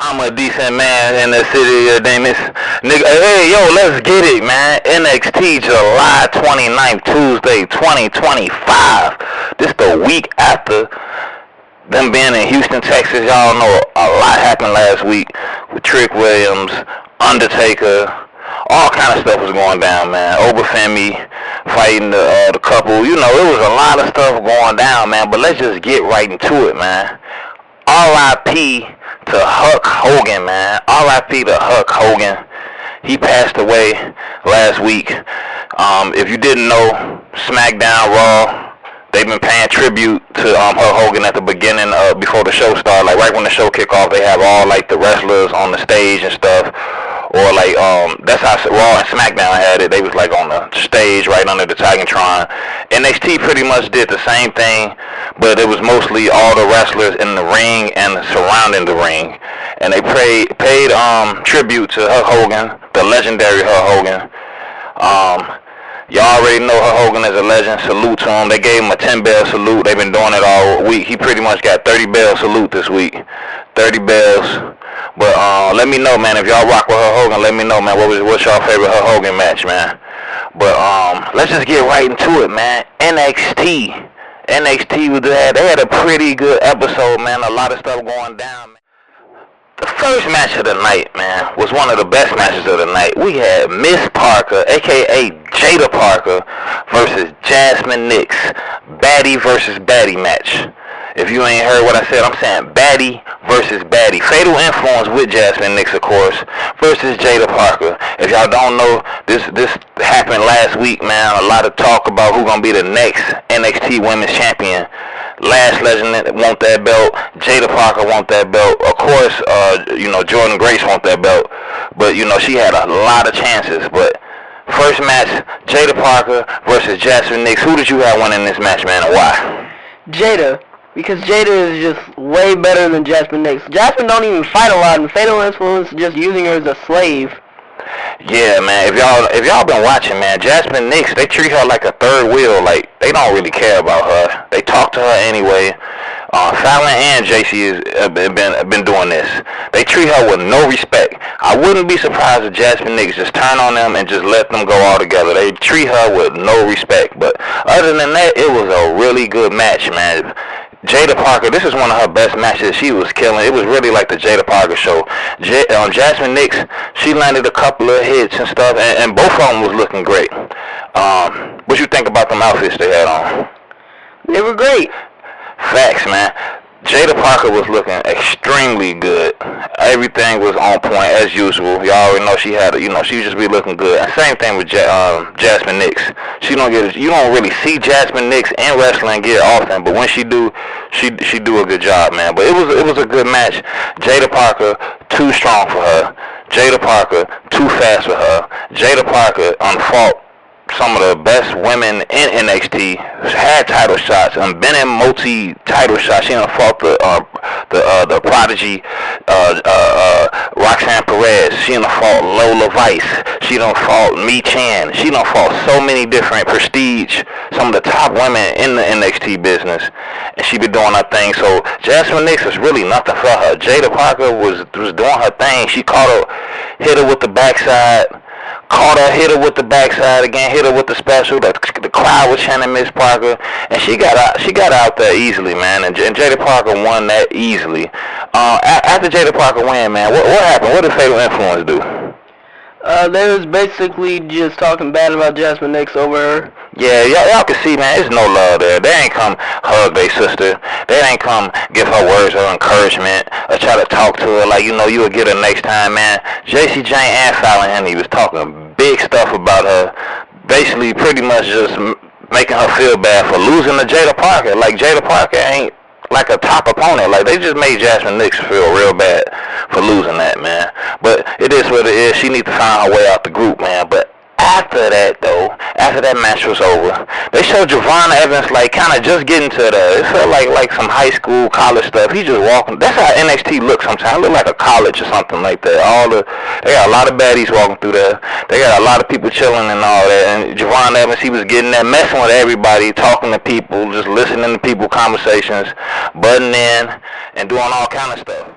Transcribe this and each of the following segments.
I'm a decent man in the city of demons. Nigga, hey, yo, let's get it, man. NXT July 29th, Tuesday, 2025. This the week after them being in Houston, Texas. Y'all know a lot happened last week with Trick Williams, Undertaker. All kind of stuff was going down, man. Obafemi fighting the couple. You know, it was a lot of stuff going down, man. But let's just get right into it, man. R.I.P. to Hulk Hogan, man. R.I.P. to Hulk Hogan. He passed away last week. If you didn't know, SmackDown, Raw, they've been paying tribute to Hulk Hogan at the beginning, before the show started. Like right when the show kick off, they have all like the wrestlers on the stage and stuff. Or like that's how Raw and SmackDown had it. They was like on the stage right under the Titantron. NXT pretty much did the same thing, but it was mostly all the wrestlers in the ring and surrounding the ring. And they paid tribute to Hulk Hogan, the legendary Hulk Hogan. Y'all already know Hulk Hogan is a legend. Salute to him. They gave him a 10-bell salute. They've been doing it all week. He pretty much got 30-bell salute this week. 30 bells. But let me know, man, if y'all rock with Hulk Hogan, let me know, man, what's y'all favorite Hulk Hogan match, man. But let's just get right into it, man. NXT they had a pretty good episode, man. A lot of stuff going down, man. The first match of the night, man, was one of the best matches of the night. We had Miss Parker, a.k.a. Jada Parker, versus Jasmine Nix. Baddie versus baddie match. If you ain't heard what I said, I'm saying baddie versus baddie. Fatal Influence with Jasmine Nix, of course, versus Jada Parker. If y'all don't know, this happened last week, man. A lot of talk about who's going to be the next NXT Women's Champion. Lash Legend want that belt. Jada Parker want that belt. Of course, Jordan Grace want that belt. But, she had a lot of chances. But first match, Jada Parker versus Jasmine Nix. Who did you have winning this match, man, and why? Jada. Because Jada is just way better than Jasmine Nix. Jasmine don't even fight a lot, and Fatal Influence just using her as a slave. Yeah, man. If y'all been watching, man, Jasmine Nix, they treat her like a third wheel. Like they don't really care about her. They talk to her anyway. Fallon and JC have been doing this. They treat her with no respect. I wouldn't be surprised if Jasmine Nix just turn on them and just let them go all together. They treat her with no respect. But other than that, it was a really good match, man. Jada Parker, this is one of her best matches. She was killing. It was really like the Jada Parker show. Jasmine Nix, she landed a couple of hits and stuff, and both of them was looking great. What you think about them outfits they had on? They were great. Facts, man. Jada Parker was looking extremely good. Everything was on point as usual. Y'all already know she had, she just be looking good. And same thing with Jasmine Nix. You don't really see Jasmine Nix in wrestling gear often, but when she do a good job, man. But it was a good match. Jada Parker too strong for her. Jada Parker too fast for her. Jada Parker unfought some of the best women in NXT, had title shots and been in multi-title shots. She done fought the Prodigy, Roxanne Perez. She done fought Lola Vice. She done fought Mi Chan. She done fought so many different prestige, some of the top women in the NXT business, and she been doing her thing. So Jasmine Nix is really nothing for her. Jada Parker was doing her thing. She hit her with the backside. Caught her, hit her with the backside again, hit her with the special. The crowd was chanting Miss Parker, and she got out there easily, man. And Jada Parker won that easily. After Jada Parker won, man, what happened? What did Fatal Influence do? They was basically just talking bad about Jasmine Nix over her. Yeah, y'all can see, man, there's no love there. They ain't come hug their sister. They ain't come give her words of encouragement or try to talk to her like, you'll get her next time, man. JC Jane and Fallon Henry was talking big stuff about her, basically pretty much just making her feel bad for losing to Jada Parker. Like, Jada Parker ain't like a top opponent. Like, they just made Jasmine Nix feel real bad for losing that, man. But it is what it is. She needs to find her way out the group, man. But after that match was over, they showed Javon Evans like kind of just getting to it felt like some high school, college stuff. He just walking. That's how NXT looks sometimes. It look like a college or something like that. They got a lot of baddies walking through there. They got a lot of people chilling and all that. And Javon Evans, he was getting there, messing with everybody, talking to people, just listening to people conversations, butting in, and doing all kind of stuff.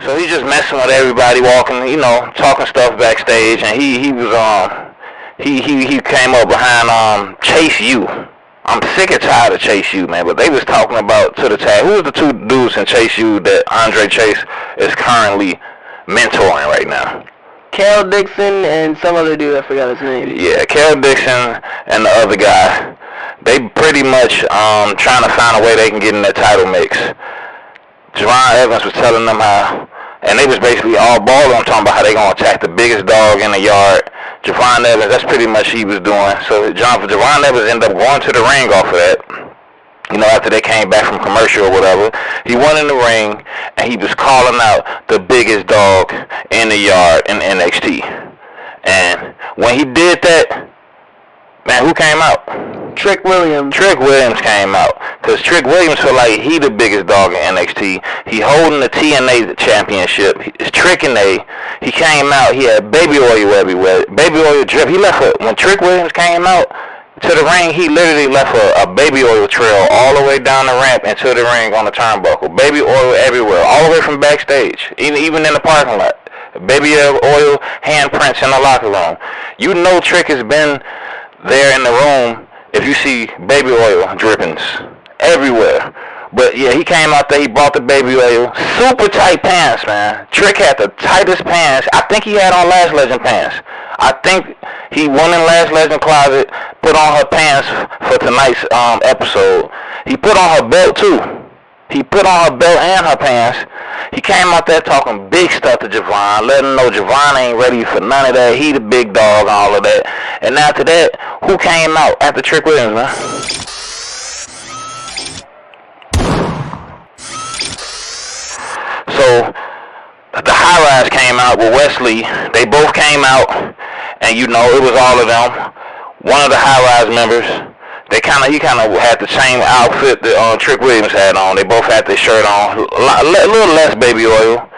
So he just messing with everybody, walking, you know, talking stuff backstage, and he came up behind Chase U. I'm sick and tired of Chase U, man. But they was talking about to the tag. Who was the two dudes in Chase U that Andre Chase is currently mentoring right now? Cal Dixon and some other dude, I forgot his name. Yeah, Cal Dixon and the other guy. They pretty much trying to find a way they can get in that title mix. Javon Evans was telling them how, and they was basically all balling on talking about how they gonna attack the biggest dog in the yard. Javon Evans, that's pretty much he was doing. So Javon Evans ended up going to the ring off of that. You know, after they came back from commercial or whatever, he went in the ring and he was calling out the biggest dog in the yard in NXT. And when he did that, man, who came out? Trick Williams. Trick Williams came out. Because Trick Williams feel like he the biggest dog in NXT. He holding the TNA championship. He's tricking A. He came out. He had baby oil everywhere. Baby oil drip. He left when Trick Williams came out to the ring, he literally left a baby oil trail all the way down the ramp into the ring on the turnbuckle. Baby oil everywhere. All the way from backstage. Even in the parking lot. Baby oil handprints in the locker room. You know Trick has been there in the room if you see baby oil drippings everywhere. But yeah, he came out there, he brought the baby oil. Super tight pants, man. Trick had the tightest pants. I think he had on Last Legend pants. I think he went in Last Legend closet, put on her pants for tonight's episode. He put on her belt too. He put on her belt and her pants. He came out there talking big stuff to Javon, letting him know Javon ain't ready for none of that. He the big dog, all of that. And after that, who came out after Trick Williams, man? So the High Rise came out with Wesley. They both came out, and you know it was all of them. One of the High Rise members, he kind of had the same outfit that Trick Williams had on. They both had their shirt on, a little less baby oil,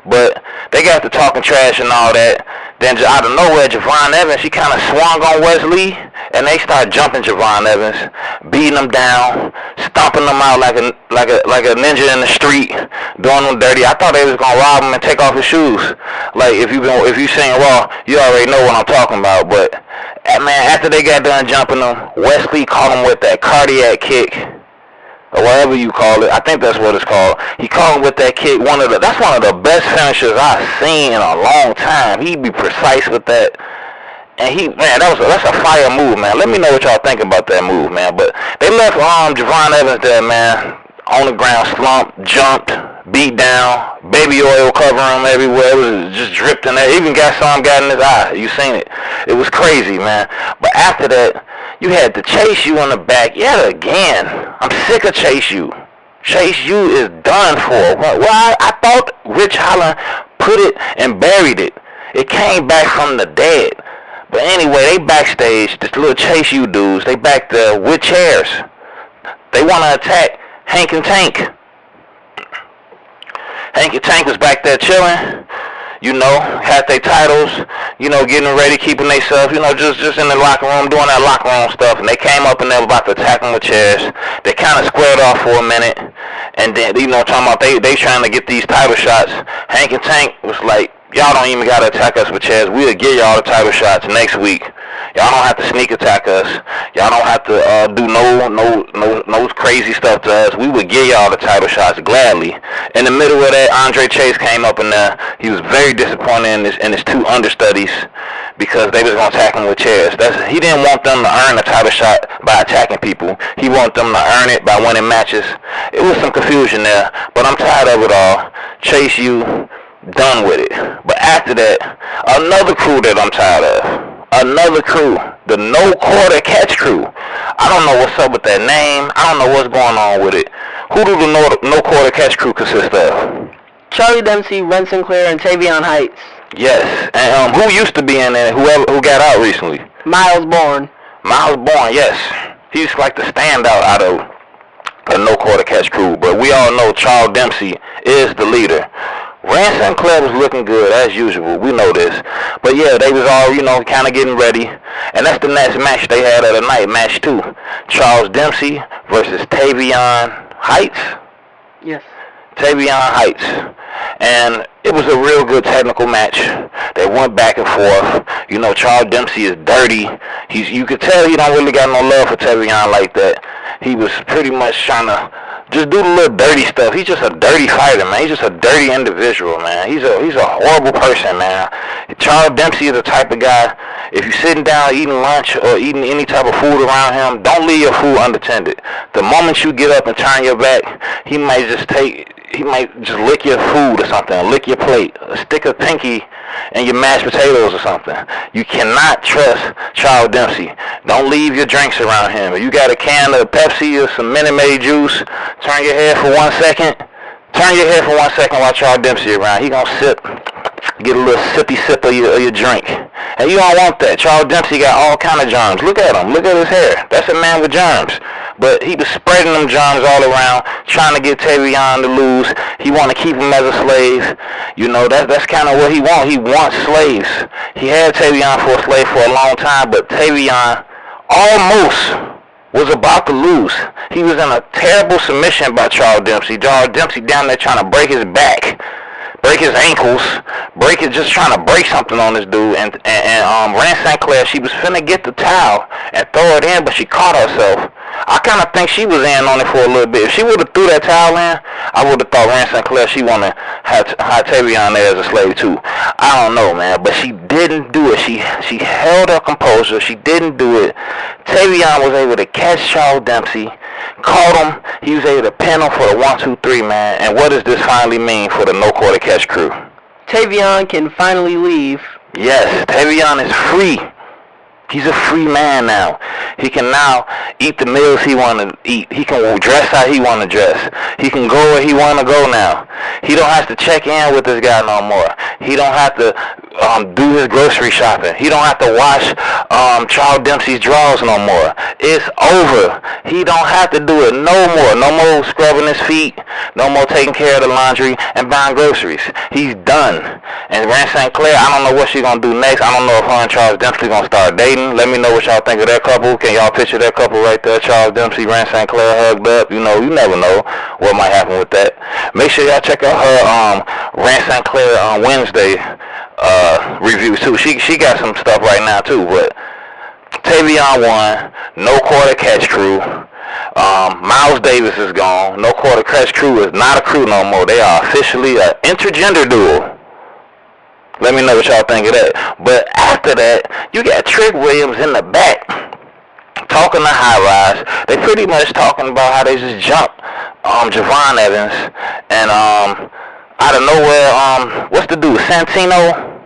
but they got to talking trash and all that. Then out of nowhere, Javon Evans, he kind of swung on Wesley, and they started jumping Javon Evans, beating him down, stomping him out like a ninja in the street, doing him dirty. I thought they was gonna rob him and take off his shoes. Like if you seen Raw, you already know what I'm talking about. But man, after they got done jumping him, Wesley caught him with that cardiac kick, or whatever you call it. I think that's what it's called. He caught him with that kick. That's one of the best finishers I've seen in a long time. He be precise with that. And that's a fire move, man. Let me know what y'all think about that move, man. But they left Javon Evans there, man, on the ground, slumped, jumped, beat down, baby oil covering him everywhere. It was just dripped in there. Even got in his eye. You seen it. It was crazy, man. But after that, you had to Chase U in the back yet again. I'm sick of Chase U. Chase U is done for. Well, I thought Rich Holland put it and buried it. It came back from the dead. But anyway, they backstage, this little Chase U dudes, they back there with chairs. They want to attack Hank and Tank. Hank and Tank was back there chilling. You know, had their titles, you know, getting ready, keeping themselves, you know, just in the locker room, doing that locker room stuff. And they came up and they were about to attack them with chairs. They kind of squared off for a minute. And then, you know, talking about they trying to get these title shots. Hank and Tank was like, y'all don't even got to attack us with chairs. We'll give y'all the title shots next week. Y'all don't have to sneak attack us. Y'all don't have to do no crazy stuff to us. We would give y'all the title shots gladly. In the middle of that, Andre Chase came up in there. He was very disappointed in his two understudies because they was going to attack him with chairs. He didn't want them to earn a title shot by attacking people. He wanted them to earn it by winning matches. It was some confusion there, but I'm tired of it all. Chase U, done with it. But after that, another crew that I'm tired of. Another crew, the No Quarter Catch crew. I don't know what's up with that name. I don't know what's going on with it. Who do the No Quarter Catch crew consist of? Charlie Dempsey, Ren Sinclair, and Tavion Heights. Yes, and who used to be in there? Who got out recently? Miles Bourne. Miles Bourne, yes. He's like the standout out of the No Quarter Catch crew. But we all know Charles Dempsey is the leader. Ren Sinclair was looking good, as usual. We know this. But yeah, they was all, you know, kind of getting ready. And that's the next match they had of the night, match 2. Charles Dempsey versus Tavion Heights. Yes. Tavion Heights. And it was a real good technical match. They went back and forth. You know, Charles Dempsey is dirty. You could tell he don't really got no love for Tavion like that. He was pretty much trying to just do the little dirty stuff. He's just a dirty fighter, man. He's just a dirty individual, man. He's a horrible person, man. Charles Dempsey is the type of guy, if you're sitting down eating lunch or eating any type of food around him, don't leave your food unattended. The moment you get up and turn your back, he might just lick your food or something, lick your plate, stick a pinky in your mashed potatoes or something. You cannot trust Charles Dempsey. Don't leave your drinks around him. If you got a can of Pepsi or some Minute Maid juice, turn your head for 1 second. Turn your head for 1 second while Charles Dempsey around. He gonna get a little sippy sip of your drink. And you don't want that. Charles Dempsey got all kind of germs. Look at him. Look at his hair. That's a man with germs. But he was spreading them germs all around, trying to get Tavion to lose. He want to keep him as a slave. You know, that's kind of what he wants. He wants slaves. He had Tavion for a slave for a long time, but Tavion almost was about to lose. He was in a terrible submission by Charles Dempsey. Charles Dempsey down there trying to break his back, break his ankles, just trying to break something on this dude. And Rand St. Clair, she was finna get the towel and throw it in, but she caught herself. I kind of think she was in on it for a little bit. If she would have threw that towel in, I would have thought Rand St. Clair, she wanted to have Tavion there as a slave too. I don't know, man, but she didn't do it. She held her composure. She didn't do it. Tavion was able to catch Charles Dempsey, caught him. He was able to pin him for the 1, 2, 3, man. And what does this finally mean for the No Quarter Catch crew? Tavion can finally leave. Yes, Tavion is free. He's a free man now. He can now eat the meals he want to eat. He can dress how he want to dress. He can go where he want to go now. He don't have to check in with this guy no more. He don't have to do his grocery shopping. He don't have to wash Charles Dempsey's drawers no more. It's over. He don't have to do it no more. No more scrubbing his feet. No more taking care of the laundry and buying groceries. He's done. And Rand St. Clair, I don't know what she's going to do next. I don't know if her and Charles Dempsey going to start dating. Let me know what y'all think of that couple. Can y'all picture that couple right there? Charles Dempsey, Rand St. Clair hugged up. You know, you never know what might happen with that. Make sure y'all check out her Rand St. Clair on Wednesday reviews too. She got some stuff right now too. But Tavion won. No Quarter Catch crew. Miles Davis is gone. No Quarter Catch crew is not a crew no more. They are officially an intergender duo. Let me know what y'all think of that. But after that, you got Trick Williams in the back talking to High Rise. They pretty much talking about how they just jumped Javon Evans. And out of nowhere, what's the dude? Santino?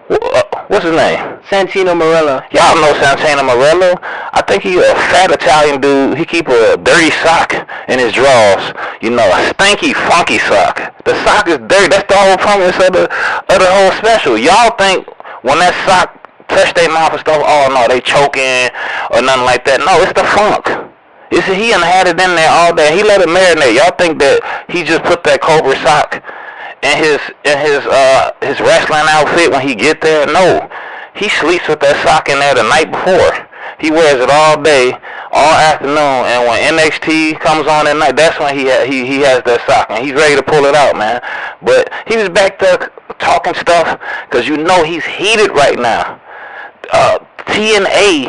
What's his name? Santino Marella. Y'all know Santino Marella? I think he a fat Italian dude. He keep a dirty sock in his drawers. You know, a stanky, funky sock. The sock is dirty. That's the whole premise of the whole special. Y'all think when that sock touch their mouth and stuff, oh no, they choking or nothing like that. No, it's the funk. He done had it in there all day. He let it marinate. Y'all think that he just put that Cobra sock in his wrestling outfit when he get there? No. He sleeps with that sock in there the night before. He wears it all day, all afternoon, and when NXT comes on at night, that's when he has that sock, and he's ready to pull it out, man. But he was back there talking stuff, because you know he's heated right now. TNA,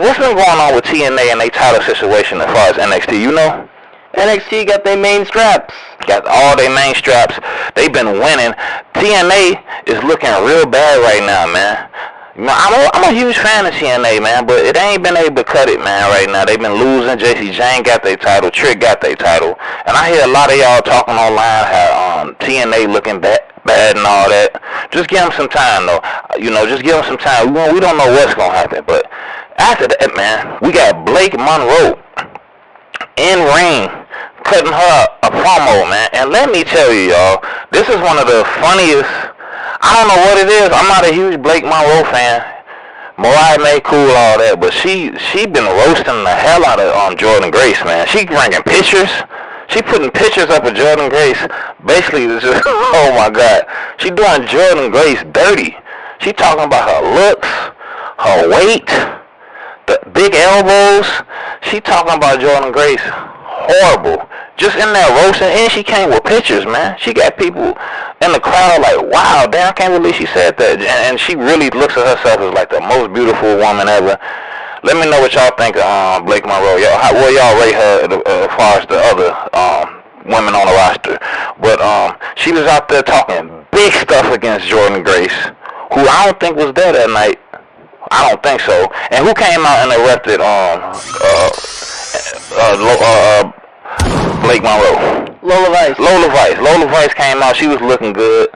what's been going on with TNA and their title situation as far as NXT, you know? NXT got their main straps. Got all their main straps. They've been winning. TNA is looking real bad right now, man. I'm a huge fan of TNA, man, but it ain't been able to cut it, man, right now. They've been losing. JC Jane got their title. Trick got their title. And I hear a lot of y'all talking online how TNA looking bad and all that. Just give them some time, though. You know, just give them some time. We don't know what's going to happen. But after that, man, we got Blake Monroe in ring, cutting her a promo, man. And let me tell you, y'all, this is one of the funniest. I don't know what it is. I'm not a huge Blake Monroe fan. Mariah May cool, all that, but she been roasting the hell out of Jordan Grace, man. She bringing pictures. She putting pictures up of Jordan Grace. Basically, it's just, oh my God. She doing Jordan Grace dirty. She talking about her looks, her weight, the big elbows. She talking about Jordan Grace horrible. Just in that roasting, and she came with pictures, man. She got people in the crowd like, wow, damn, I can't believe she said that. And she really looks at herself as like the most beautiful woman ever. Let me know what y'all think of Blake Monroe. Where y'all rate her as far as the other women on the roster. But she was out there talking big stuff against Jordan Grace, who I don't think was there that night. I don't think so. And who came out and arrested Blake Monroe? Lola Vice. Lola Vice came out. She was looking good,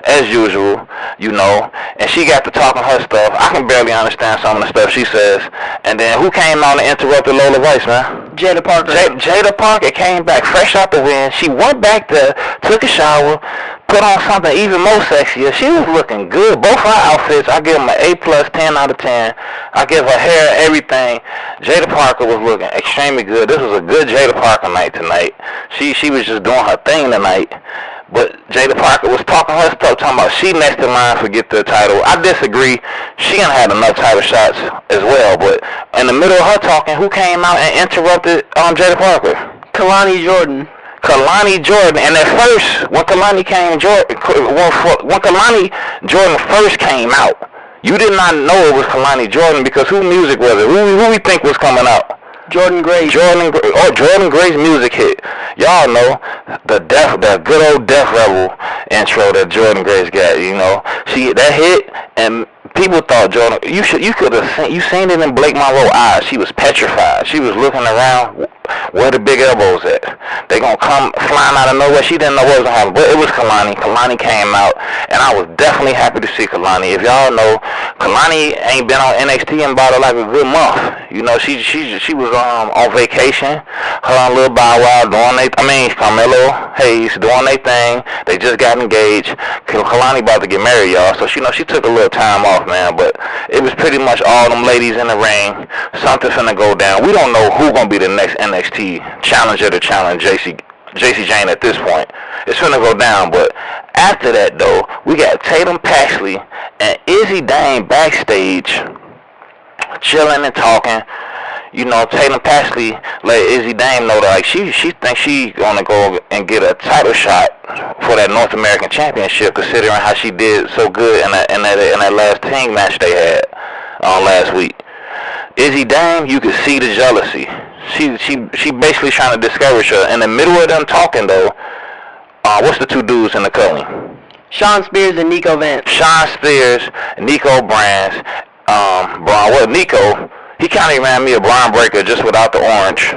as usual, you know. And she got to talking her stuff. I can barely understand some of the stuff she says. And then who came out and interrupted Lola Vice, man? Jada Parker. Jada Parker came back fresh out the wind. She went back there, took a shower, put on something even more sexier. She was looking good. Both her outfits, I give them an A+, 10 out of 10. I give her hair, everything. Jada Parker was looking extremely good. This was a good Jada Parker night tonight. She was just doing her thing tonight. But Jada Parker was talking her stuff, talking about she next in line for get the title. I disagree. She ain't had enough title shots as well. But in the middle of her talking, who came out and interrupted Jada Parker? Kalani Jordan. And at first, when Kalani Jordan first came out, you did not know it was Kalani Jordan because who music was it? Who we think was coming out? Jordan Grace. Jordan Grace music hit. Y'all know the good old Death Rebel intro that Jordan Grace got. You know, that hit and people thought Jordan. You could have seen it in Blake Monroe's eyes. She was petrified. She was looking around. Where the big elbows at? They gonna come flying out of nowhere. She didn't know what was gonna happen, but it was Kalani. Kalani came out, and I was definitely happy to see Kalani. If y'all know, Kalani ain't been on NXT in about like a good month. You know, she was on vacation. Her and Lil Bow Wow Carmelo Hayes doing their thing. They just got engaged. Kalani about to get married, y'all. So she took a little time off, man. But it was pretty much all them ladies in the ring. Something finna go down. We don't know who gonna be the next NXT challenger to challenge Jacy Jayne at this point. It's finna go down, but after that though, we got Tatum Paxley and Izzy Dane backstage chilling and talking. You know, Tatum Paxley let Izzy Dane know that like she thinks she gonna go and get a title shot for that North American Championship, considering how she did so good in that last team match they had last week. Izzy Dane, you could see the jealousy. She basically trying to discourage her. In the middle of them talking though, what's the two dudes in the culling? Shawn Spears and Nico Vance. Shawn Spears, Nico Brands, Nico, he kind of reminded me of Braun Breaker just without the orange.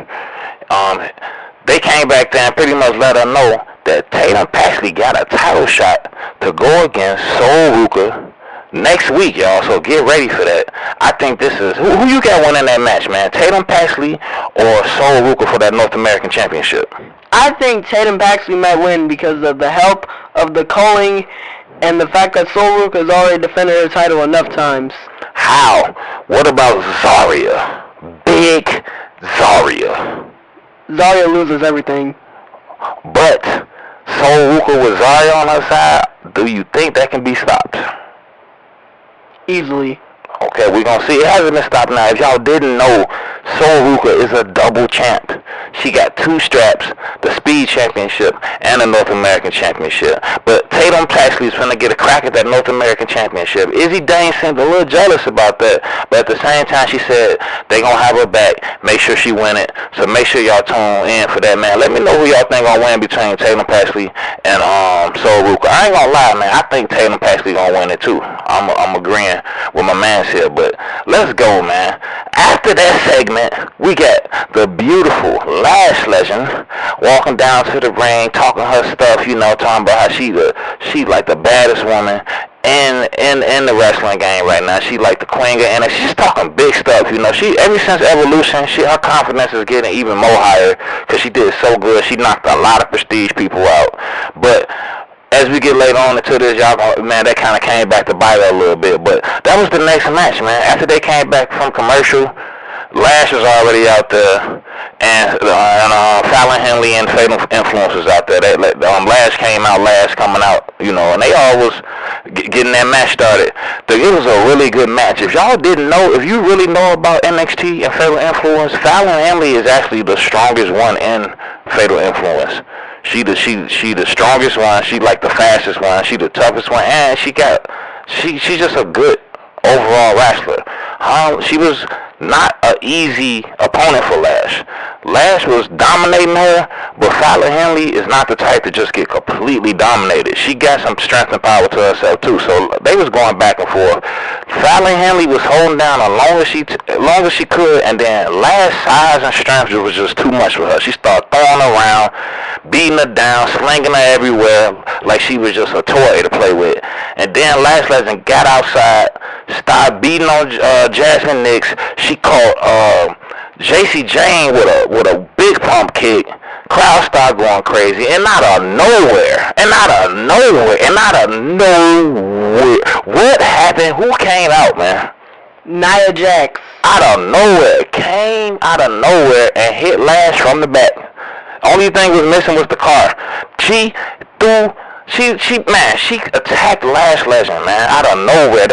They came back there and pretty much let her know that Tatum Paxley got a title shot to go against Sol Ruka next week, y'all. So get ready for that. I think this is who you got winning that match, man. Tatum Paxley or Sol Ruka for that North American Championship? I think Tatum Paxley might win because of the help of the culling and the fact that Sol Ruka has already defended her title enough times. How? What about Zarya? Big Zarya. Zarya loses everything. But Sol Ruka with Zarya on her side, do you think that can be stopped? Easily. Okay, we're going to see. It hasn't been stopped now. If y'all didn't know, Sol Ruka is a double champ. She got two straps, the Speed Championship and the North American Championship. But Tatum Paxley's finna get a crack at that North American Championship. Izzy Dane seemed a little jealous about that. But at the same time, she said they going to have her back. Make sure she win it. So make sure y'all tune in for that, man. Let me know who y'all think going to win between Tatum Paxley and Sol Ruka. I ain't going to lie, man. I think Tatum Paxley going to win it, too. I'm agreeing with my man's here. But let's go, man. After that segment, we got the beautiful Lash Legend walking down to the ring, talking her stuff, you know, talking about how she like the baddest woman in the wrestling game right now. She like the queen of NXT. She's talking big stuff, you know. She ever since Evolution, her confidence is getting even more higher because she did so good. She knocked a lot of prestige people out. But as we get later on into this, y'all, man, that kind of came back to bite her a little bit. But that was the next match, man. After they came back from commercial, Lash was already out there, and Fallon Henley and Fatal Influence was out there. Lash came out last, coming out You know, and they all was getting that match started. It was a really good match. If y'all didn't know, if you really know about NXT and Fatal Influence, Fallon Henley is actually the strongest one in Fatal Influence. She the strongest one. She like the fastest one. She the toughest one, and she's just a good overall wrestler. She was not an easy opponent for Lash. Lash was dominating her, but Fallon Henley is not the type to just get completely dominated. She got some strength and power to herself too, so they was going back and forth. Fallon Henley was holding down as long as she could, and then Lash size and strength was just too much for her. She started throwing her around, beating her down, slinging her everywhere like she was just a toy to play with. And then Lash Legend got outside, started beating on Jasmine Nix. She caught JC Jane with a big pump kick. Crowd started going crazy, and out of nowhere, what happened? Who came out, man? Nia Jax. Came out of nowhere and hit Lash from the back. Only thing was missing was the car. She attacked Lash Legend, man, out of nowhere.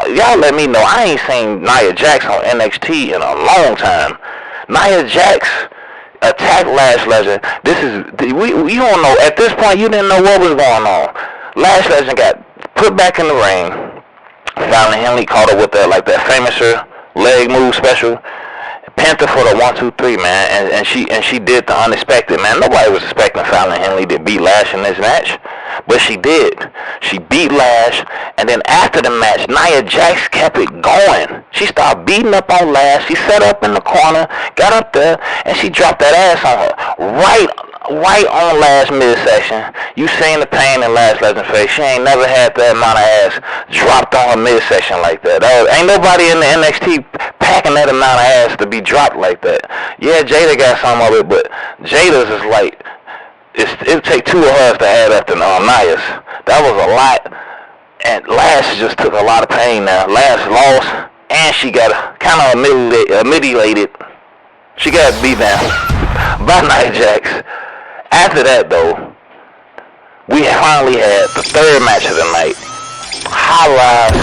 Y'all let me know. I ain't seen Nia Jax on NXT in a long time. Nia Jax attacked Lash Legend. We don't know. At this point, you didn't know what was going on. Lash Legend got put back in the ring. Fallon Henley caught her with that famous leg move special. Panther for the 1-2-3, man, and she did the unexpected, man. Nobody was expecting Fallon Henley to beat Lash in this match, but she did. She beat Lash, and then after the match, Nia Jax kept it going. She started beating up on Lash. She set up in the corner, got up there, and she dropped that ass on her right on Lash midsection. You seen the pain in Lash Legend's face. She ain't never had that amount of ass dropped on her midsection like that. Ain't nobody in the NXT packing that amount of ass to be dropped like that. Yeah, Jada got some of it, but Jada's is like, it'll take two of hers to add up to Nia's. That was a lot, and Lash just took a lot of pain now. Lash lost, and she got kind of mutilated. She got beat down by Nia Jax. After that, though, we finally had the third match of the night. High Rise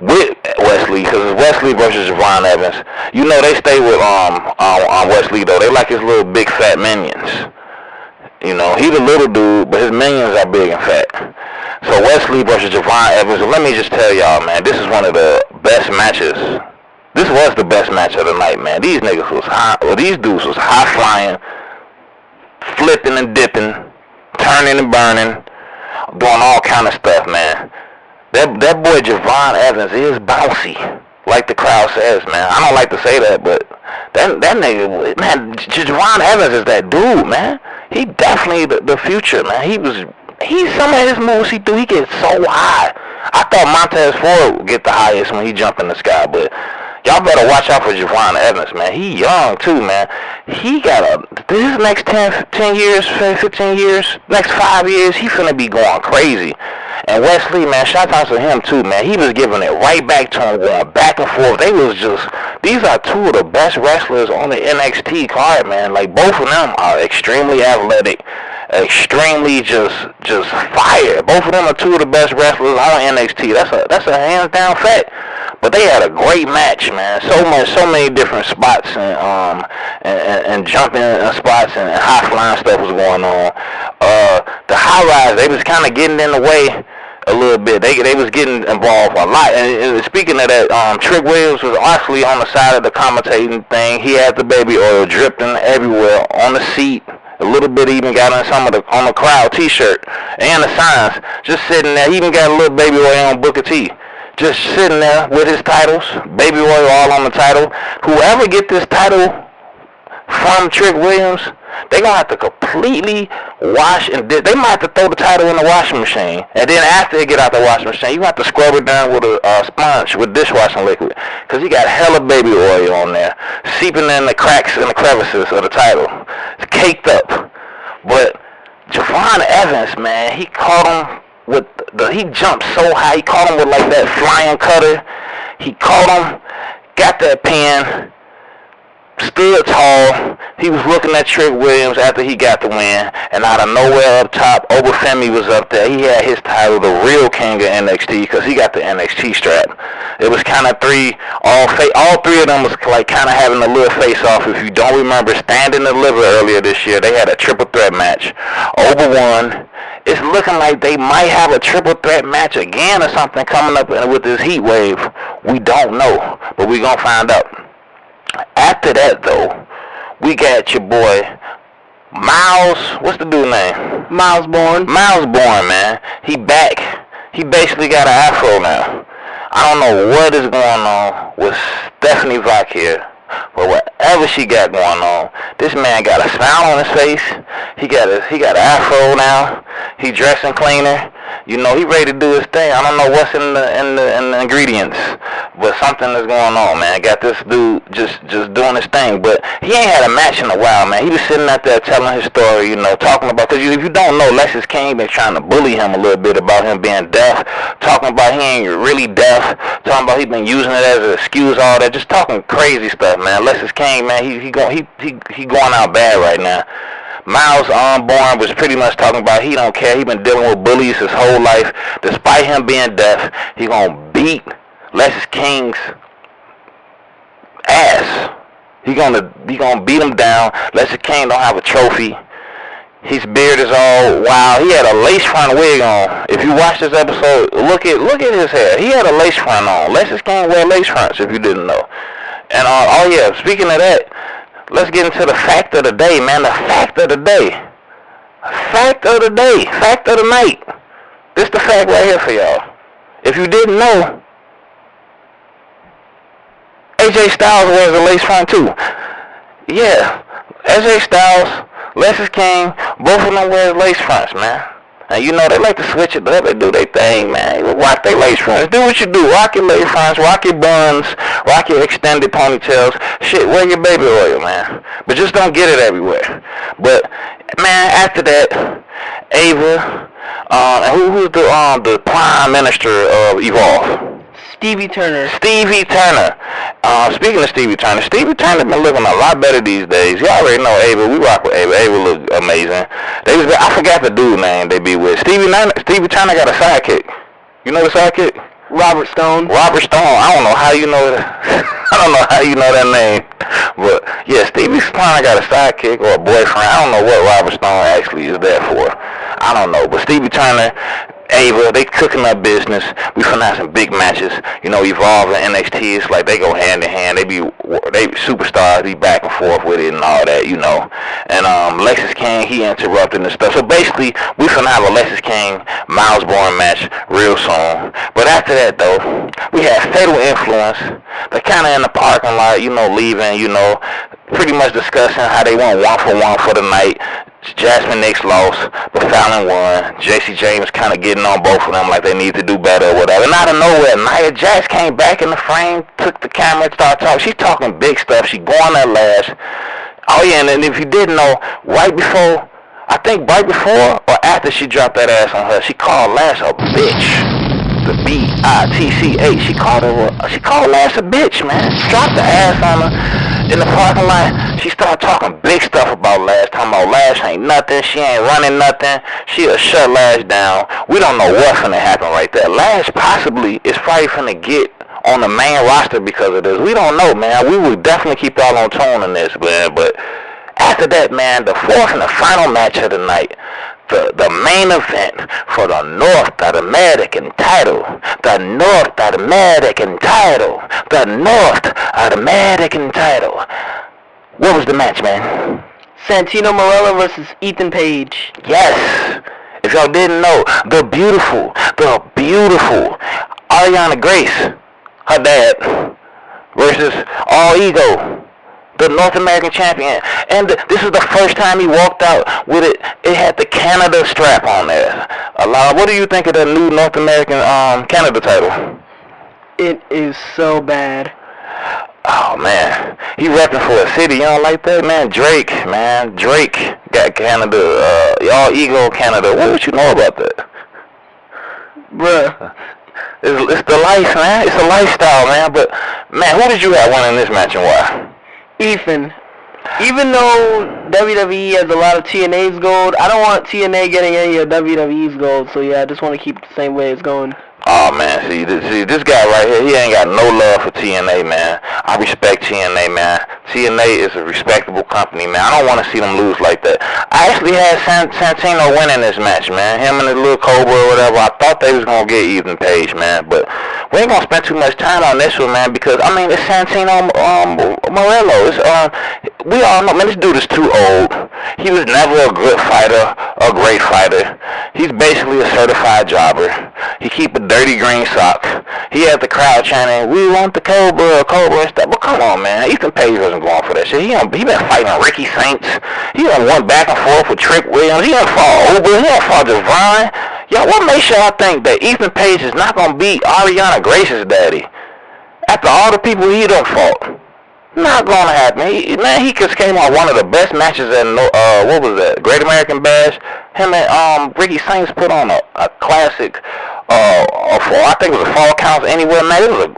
with Wesley, because it's Wesley versus Javon Evans. You know, they stay with Wesley, though. They like his little big fat minions. You know, he's a little dude, but his minions are big and fat. So Wesley versus Javon Evans. Let me just tell y'all, man, this is one of the best matches. This was the best match of the night, man. These niggas was these dudes was high flying, flipping and dipping, turning and burning, doing all kind of stuff, man. That boy Javon Evans is bouncy, like the crowd says, man. I don't like to say that, but that nigga, man, Javon Evans is that dude, man. He definitely the future, man. Some of his moves he do, he gets so high. I thought Montez Ford would get the highest when he jumped in the sky, but y'all better watch out for Javon Evans, man. He young, too, man. He got this next 10 years, 15 years, next 5 years, he finna be going crazy. And Wesley, man, shout out to him, too, man. He was giving it right back to him, going back and forth. These are two of the best wrestlers on the NXT card, man. Like, both of them are extremely athletic, extremely just fire. Both of them are two of the best wrestlers on NXT. That's a hands-down fact. But they had a great match, man. So many different spots and jumping spots and high flying stuff was going on. The High Rise, they was kind of getting in the way a little bit. They was getting involved a lot. And speaking of that, Trick Williams was actually on the side of the commentating thing. He had the baby oil dripping everywhere on the seat. A little bit even got on on the crowd T-shirt and the signs. Just sitting there. He even got a little baby oil on Booker T. Just sitting there with his titles, baby oil all on the title. Whoever get this title from Trick Williams, they gonna have to completely wash and they might have to throw the title in the washing machine. And then after they get out the washing machine, you have to scrub it down with a sponge with dishwashing liquid, cause he got hella baby oil on there, seeping in the cracks and the crevices of the title. It's caked up. But Javon Evans, man, he caught him. He jumped so high. He caught him with like that flying cutter. He caught him, got that pin, stood tall. He was looking at Trick Williams after he got the win, and out of nowhere up top, Obafemi was up there. He had his title, the real king of NXT, because he got the NXT strap. It was kind of all three of them was like kind of having a little face-off. If you don't remember, Stand and Deliver earlier this year, they had a triple threat match. Oba won. It's looking like they might have a triple threat match again or something coming up with this heat wave. We don't know, but we gonna find out. After that, though, we got your boy Miles. What's the dude name? Miles Bourne. Miles Bourne, man. He back. He basically got an afro now. I don't know what is going on with Stephanie Vach here, but whatever she got going on, this man got a smile on his face. He got an afro now. He dressing cleaner. You know, he ready to do his thing. I don't know what's in the ingredients, but something is going on, man. Got this dude just doing his thing, but he ain't had a match in a while, man. He was sitting out there telling his story, you know, talking about, because if you don't know, Lexis King been trying to bully him a little bit about him being deaf, talking about he ain't really deaf, talking about he been using it as an excuse, all that, just talking crazy stuff, man. Lexis King, man, he going out bad right now. Miles Bourne was pretty much talking about he don't care. He been dealing with bullies his whole life. Despite him being deaf, he gonna beat Lexis King's ass. He gonna beat him down. Lexis King don't have a trophy. His beard is all wild. He had a lace front wig on. If you watch this episode, look at his hair. He had a lace front on. Lexis King wear lace fronts if you didn't know. And oh yeah, speaking of that, let's get into the fact of the day, man. The fact of the day. Fact of the day. Fact of the night. This the fact right here for y'all. If you didn't know, AJ Styles wears a lace front too. Yeah. AJ Styles, Lexis King, both of them wear lace fronts, man. And you know, they like to switch it up. They do their thing, man. Rock their lace fronts. Do what you do. Rock your lace fronts. Rock your buns. Rock your extended ponytails. Shit, wear your baby oil, man. But just don't get it everywhere. But, man, after that, Ava, and who's the prime minister of Evolve? Stevie Turner. Stevie Turner. Speaking of Stevie Turner been looking a lot better these days. You already know Ava. We rock with Ava. Ava look amazing. I forgot the dude name they be with. Stevie Turner got a sidekick. You know the sidekick? Robert Stone. Robert Stone. I don't know how you know that. I don't know how you know that name. But yeah, Stevie Turner got a sidekick or a boyfriend. I don't know what Robert Stone actually is there for. I don't know. But Stevie Turner, Ava, they cooking up business. We finna have some big matches. You know, Evolve and NXT, it's like they go hand in hand. They superstars, be back and forth with it and all that, you know. And Lexis King, he interrupting and stuff. So basically, we finna have a Lexis King Miles Bourne match real soon. But after that, though, we had Fatal Influence. They're kind of in the parking lot, you know, leaving, you know, pretty much discussing how they want 1-for-1 for the night. Jasmine Nix lost, but Fallon won. JC James kind of getting on both of them like they need to do better or whatever. And out of nowhere, Nia Jax came back in the frame, took the camera and started talking. She's talking big stuff. She going at Lash. Oh yeah, and if you didn't know, right before or after she dropped that ass on her, she called Lash a bitch. The B-I-T-C-H. She called Lash a bitch, man. She dropped the ass on her in the parking lot. She started talking big stuff about Lash, talking about Lash ain't nothing, she ain't running nothing, she'll shut Lash down. We don't know what's gonna happen right there. Lash possibly is probably gonna get on the main roster because of this. We don't know, man. We will definitely keep y'all on tone in this, man. But after that, man, the fourth and the final match of the night, the main event for the North American title. The North American title. The North American title. What was the match, man? Santino Marella versus Ethan Page. Yes. If y'all didn't know, the beautiful Ariana Grace, her dad, versus All Ego, the North American champion. And this is the first time he walked out with it. It had the Canada strap on there. What do you think of the new North American Canada title? It is so bad. Oh, man. He repping for a city. You don't like that, man? Drake got Canada. All Ego Canada. What would you know about that? Bruh. It's the life, man. It's a lifestyle, man. But, man, who did you have winning this match and why? Ethan. Even though WWE has a lot of TNA's gold, I don't want TNA getting any of WWE's gold. So yeah, I just want to keep it the same way it's going. Oh man, see this guy right here, he ain't got no love for TNA, man. I respect TNA, man. TNA is a respectable company, man. I don't want to see them lose like that. I actually had Santino winning this match, man. Him and his little Cobra or whatever. I thought they was gonna get Ethan Page, man, but we ain't gonna spend too much time on this one, man, because I mean it's Santino Morello. It's we all know, man, this dude is too old. He was never a good fighter, a great fighter. He's basically a certified jobber. He keep a dirty green sock. He had the crowd chanting, "We want the Cobra," and stuff. But come on, man, Ethan Page wasn't going for that shit. He been fighting Ricky Saints. He done went back and forth with Trick Williams. He done fought Uber. He done fought Devon. Yo, what makes y'all think that Ethan Page is not gonna beat Ariana Grace's daddy? After all the people he done fought. Not gonna happen. He just came on one of the best matches at what was that? Great American Bash. Him and Ricky Saints put on a classic. I think it was a Fall Counts Anywhere, man.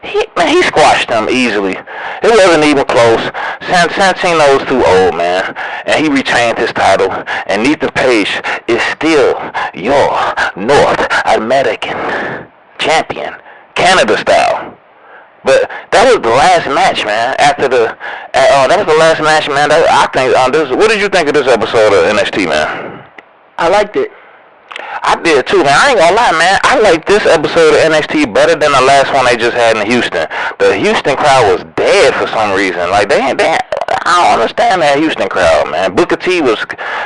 He squashed them easily. It wasn't even close. Santino's too old, man, and he retained his title. And Ethan Page is still your North American champion, Canada style. But that was the last match, man. That was the last match, man. I think. What did you think of this episode of NXT, man? I liked it. I did too, man. I ain't gonna lie, man. I like this episode of NXT better than the last one they just had in Houston. The Houston crowd was dead for some reason. Like they I don't understand that Houston crowd, man. Booker T was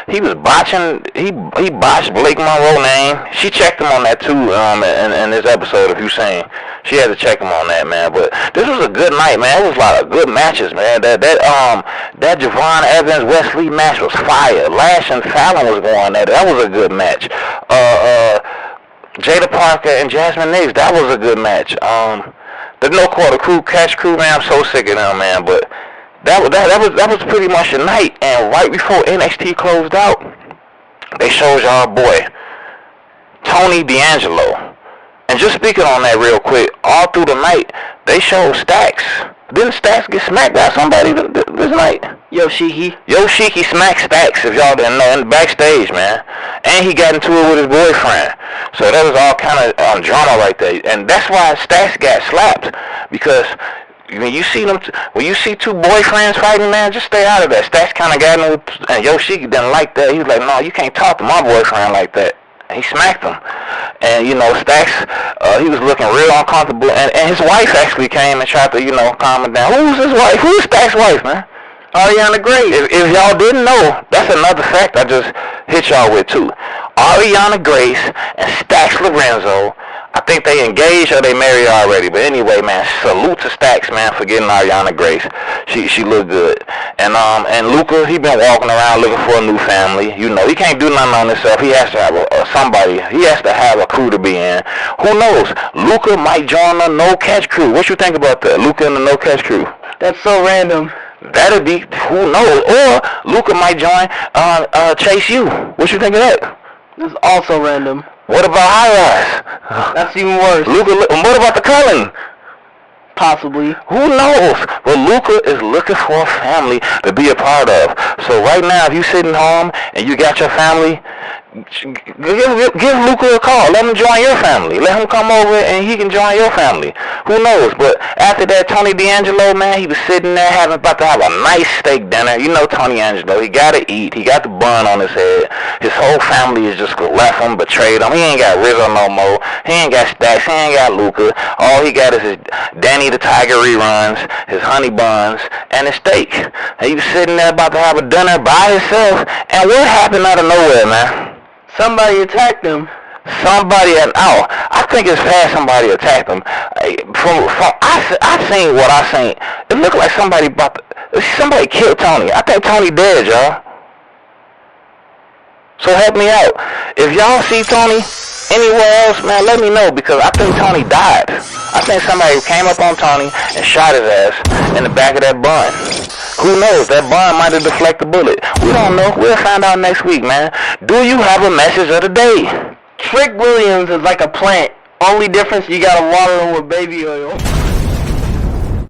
botching. He botched Blake Monroe's name. She checked him on that too. In this episode, if you seen, she had to check him on that, man. But this was a good night, man. It was a lot of good matches, man. That Javon Evans Wesley match was fire. Lash and Fallon was going at it. That was a good match. Jada Parker and Jasmine Nix, that was a good match. The No Quarter Crew, Catch Crew, man, I'm so sick of them, man. But that was pretty much the night. And right before NXT closed out, they showed y'all boy Tony D'Angelo. And just speaking on that real quick, all through the night, they showed Stacks. Didn't Stacks get smacked by somebody this night? Yoshiki smacked Stacks, if y'all didn't know, in the backstage, man. And he got into it with his boyfriend. So that was all kind of drama right there. And that's why Stacks got slapped. Because when you see two boyfriends fighting, man, just stay out of that. Stacks kind of got into it, and Yoshiki didn't like that. He was like, no, you can't talk to my boyfriend like that. He smacked him. And, Stacks, he was looking real uncomfortable. And his wife actually came and tried to, calm him down. Who's his wife? Who's Stacks' wife, man? Ariana Grace. If y'all didn't know, that's another fact I just hit y'all with, too. Ariana Grace and Stacks Lorenzo, I think they engaged or they married already. But anyway, man, salute to Stacks, man, for getting Ariana Grace. She looked good. And Luca, he been walking around looking for a new family. He can't do nothing on himself. He has to have somebody. He has to have a crew to be in. Who knows? Luca might join the No Catch Crew. What you think about that? Luca and the No Catch Crew. That's so random. That'd be, who knows? Or Luca might join Chase U. What you think of that? That's also random. What about High Rise? That's even worse. Luca, what about the Cullen? Possibly. Who knows? But Luca is looking for a family to be a part of. So right now, if you sitting home and you got your family, give Luca a call. Let him join your family. Let him come over and he can join your family. Who knows? But after that, Tony D'Angelo, man, he was sitting there about to have a nice steak dinner. Tony D'Angelo, he got to eat. He got the bun on his head. His whole family is just left him, betrayed him. He ain't got Rizzo no more. He ain't got Stacks. He ain't got Luca. All he got is his Danny the Tiger reruns, his honey buns, and his steak. And he was sitting there about to have a dinner by himself. And what happened out of nowhere, man? Somebody attacked him. I think it's past somebody attacked him. I seen what I seen. It looked like somebody killed Tony. I think Tony dead, y'all. So help me out. If y'all see Tony anywhere else, man, let me know, because I think Tony died. I think somebody came up on Tony and shot his ass in the back of that bun. Who knows? That bun might have deflected the bullet. We don't know. We'll find out next week, man. Do you have a message of the day? Trick Williams is like a plant. Only difference, you gotta water him with baby oil.